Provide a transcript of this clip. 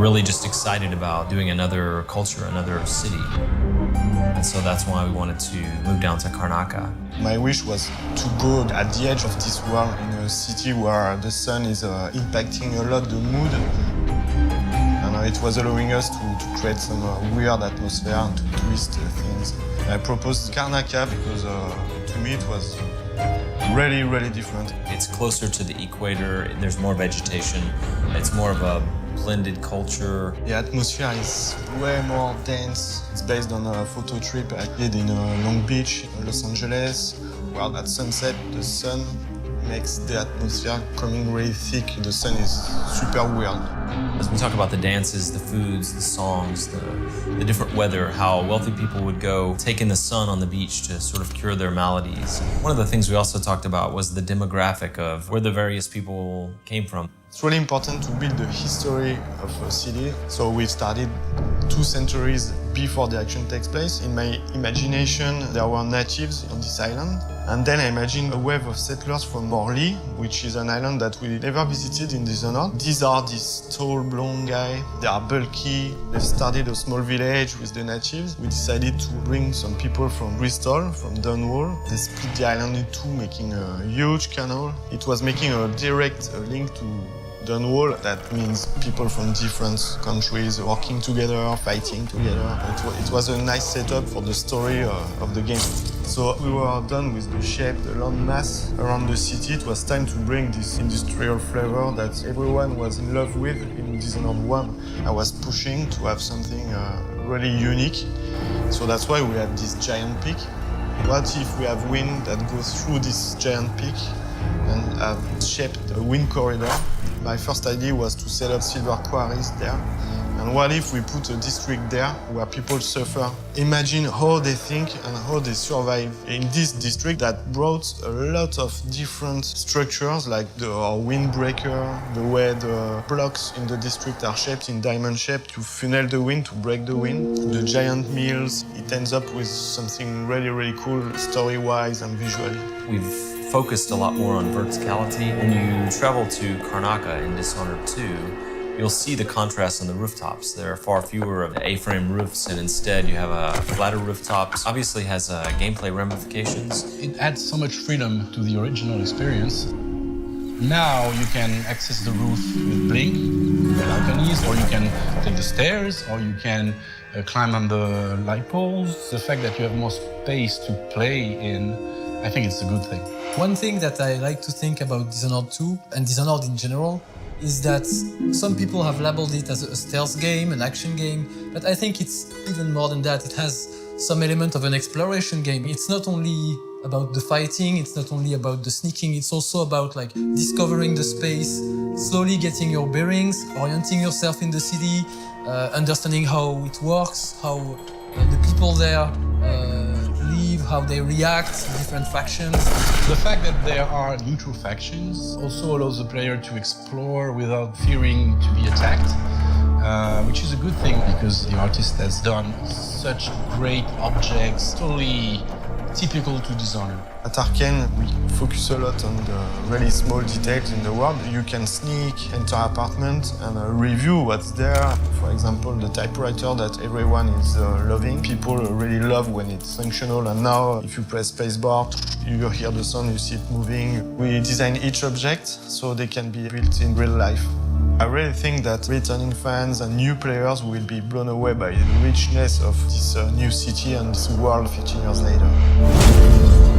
really just excited about doing another culture, another city. And so that's why we wanted to move down to Karnaca. My wish was to go at the edge of this world in a city where the sun is impacting a lot the mood. And it was allowing us to create some weird atmosphere and to twist things. I proposed Karnaca because to me it was really, really different. It's closer to the equator, there's more vegetation, it's more of a blended culture. The atmosphere is way more dense. It's based on a photo trip I did in Long Beach, Los Angeles, where at sunset the sun makes the atmosphere coming really thick. The sun is super weird. As we talk about the dances, the foods, the songs, the different weather, how wealthy people would go take in the sun on the beach to sort of cure their maladies. One of the things we also talked about was the demographic of where the various people came from. It's really important to build the history of a city. So we've started 2 centuries before the action takes place. In my imagination, there were natives on this island. And then I imagined a wave of settlers from Morley, which is an island that we never visited in Dishonored. These are this tall, blonde guy. They are bulky. They started a small village with the natives. We decided to bring some people from Bristol, from Dunwall. They split the island in 2, making a huge canal. It was making a direct link to Dunwall. That means people from different countries working together, fighting together. It was a nice setup for the story of the game. So we were done with the shape, the land mass around the city. It was time to bring this industrial flavor that everyone was in love with in Dishonored 1. I was pushing to have something really unique. So that's why we had this giant peak. What if we have wind that goes through this giant peak and have shaped a wind corridor? My first idea was to set up silver quarries there. And what if we put a district there where people suffer? Imagine how they think and how they survive in this district that brought a lot of different structures, like the windbreaker, the way the blocks in the district are shaped in diamond shape to funnel the wind, to break the wind. The giant mills, it ends up with something really, really cool, story-wise and visually. We've focused a lot more on verticality. When you travel to Karnaca in Dishonored 2, you'll see the contrast on the rooftops. There are far fewer of the A-frame roofs, and instead you have a flatter rooftops. Obviously has gameplay ramifications. It adds so much freedom to the original experience. Now you can access the roof with Blink, with balconies, or you can take the stairs, or you can climb on the light poles. The fact that you have more space to play in, I think it's a good thing. One thing that I like to think about Dishonored 2 and Dishonored in general is that some people have labeled it as a stealth game, an action game, but I think it's even more than that. It has some element of an exploration game. It's not only about the fighting, it's not only about the sneaking, it's also about like discovering the space, slowly getting your bearings, orienting yourself in the city, understanding how it works, how the people there live, how they react to different factions. The fact that there are neutral factions also allows the player to explore without fearing to be attacked, which is a good thing because the artist has done such great objects, totally typical to Dishonored. At Arkane, we focus a lot on the really small details in the world. You can sneak, enter apartment and review what's there. For example, the typewriter that everyone is loving. People really love when it's functional, and now if you press spacebar, you hear the sound, you see it moving. We design each object so they can be built in real life. I really think that returning fans and new players will be blown away by the richness of this new city and this world 15 years later.